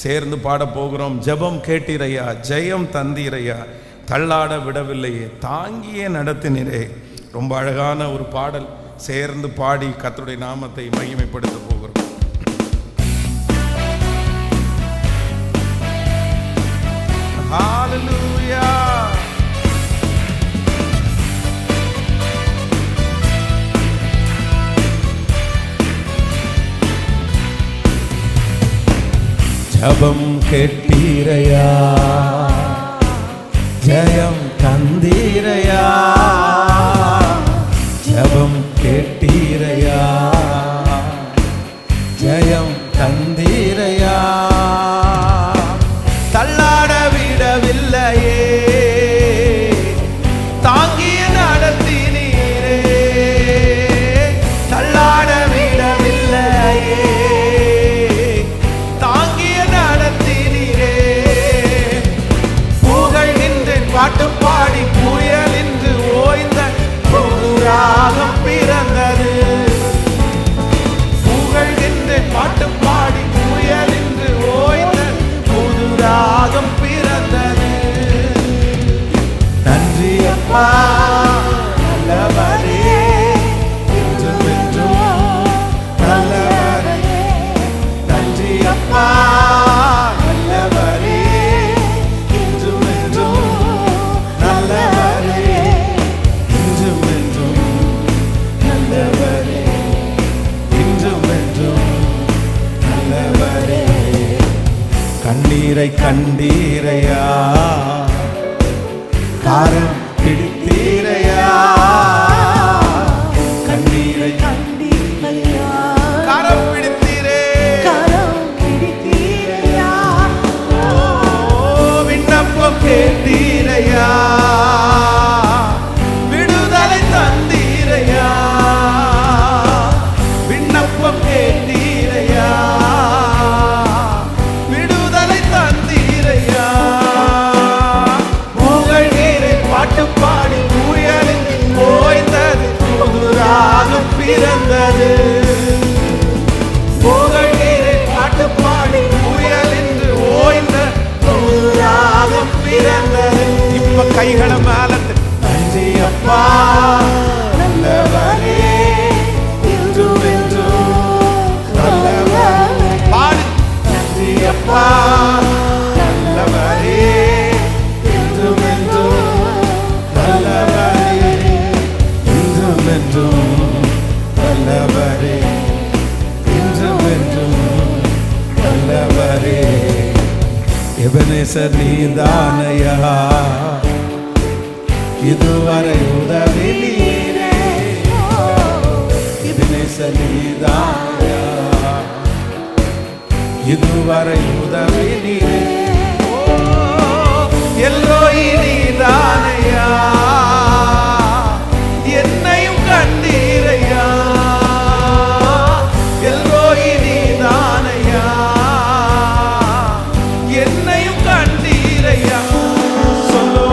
சேர்ந்து பாட போகிறோம். ஜெபம் கேட்டீரையா, ஜெயம் தந்தீரையா, தள்ளாட விடவில்லையே, தாங்கியே நடத்தினரே. ரொம்ப அழகான ஒரு பாடல். சேர்ந்து பாடி கர்த்தருடைய நாமத்தை மகிமைப்படுத்த போகிறோம். ஹalleluya. ஜெபம் கேட்டீரையா, ஜெயம் தந்தீரையா, ஜெபம் கேட்டீரையா, ஜெயம் தந்தீரையா, தள்ளாட விடவில்லையே, தாங்கிய நடத்தினீரே, தள்ளாட விடவில்லையே, தாங்கிய நடத்தினீரே. புகழ்கின்றேன் பாட்டு பாடி, புயல் என்று ஓய்ந்த புது ராகம் பிறந்தது. புகழ்கின்றேன் பாட்டு பாடி, புயல் என்று ஓய்ந்த புது ராகம் பிறந்தது. நன்றி அப்பா நல்லவரே, என்றும் என்றும் நல்லவரே. நன்றி அப்பா நல்லவரே, என்றும் என்றும் நல்லவரே, என்றும் என்றும் நல்லவரே, என்றும் என்றும் நல்லவரே. கண்ணீரை கண்டீரையா, காரம் பிடித்தீரையா, கண்ணீரை கண்டீரையா, காரம் பிடித்தீரே, கரம் பிடித்தீரையா, விண்ணப்பம் கேட்டீரையா, விடுதலை தந்தீரையா, விண்ணப்பம் கேட்டீரையா, விடுதலை தந்தீரையா. புகழ்கிறேன் பாட்டு பாடி, புயலில் ஓய்ந்தது புது ராகம் பிறந்தது. புகழ்கிறேன் பாட்டு பாடி, புயல் என்று ஓய்ந்த புது ராகம் பிறந்தது. இப்ப கைகளை மேல நன்றி அப்பா நல்லவரே, என்றும் என்றும் நல்லவரே. பாடு. நன்றி அப்பா நல்லவரே, என்றும் என்றும் நல்லவரே, என்றும் என்றும் நல்லவரே, என்றும் என்றும் நல்லவரே. எபனேசர் நீதானையா, இதுவரை உதவி நீரே. எபனேசர் நீதானையா, இதுவரை உதவி நீரே. எல்லோய் நீதானையா, என்னையும் கண்டீரையா, எல்லோய் நீதானையா, என்னையும் கண்டீரையா. சொல்லோ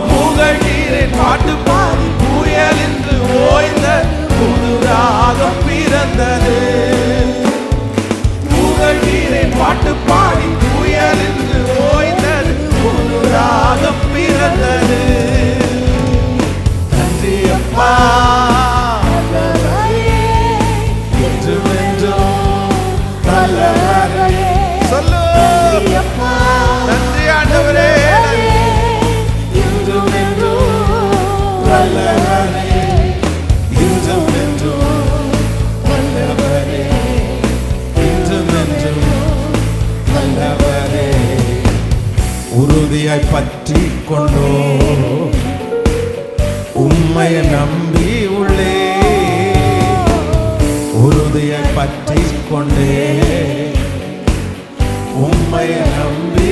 புகழ்கிறேன் பாட்டு பாடி, புயல் என்று ஓய்ந்த புது ராகம் பிறந்தது. புகழ்கிறேன் பாட்டு பாடி, புயல் என்று ஓய்ந்தது புது ராகம் பிறந்தது. நன்றி அப்பா நல்லவரே, என்றும் என்றும் நல்லவரே. சொல்லு அப்பா நன்றி ஆண்டவரே, என்றும் என்றும் நல்லவரே, என்றும் என்றும் நல்லவரே, என்றும் என்றும் நல்லவரே. உறுதியாய் பற்றி கொண்டோ, உம்மையை நம்பி உள்ளே, உறுதியாய் பற்றி கொண்டே, உம்மையை நம்பி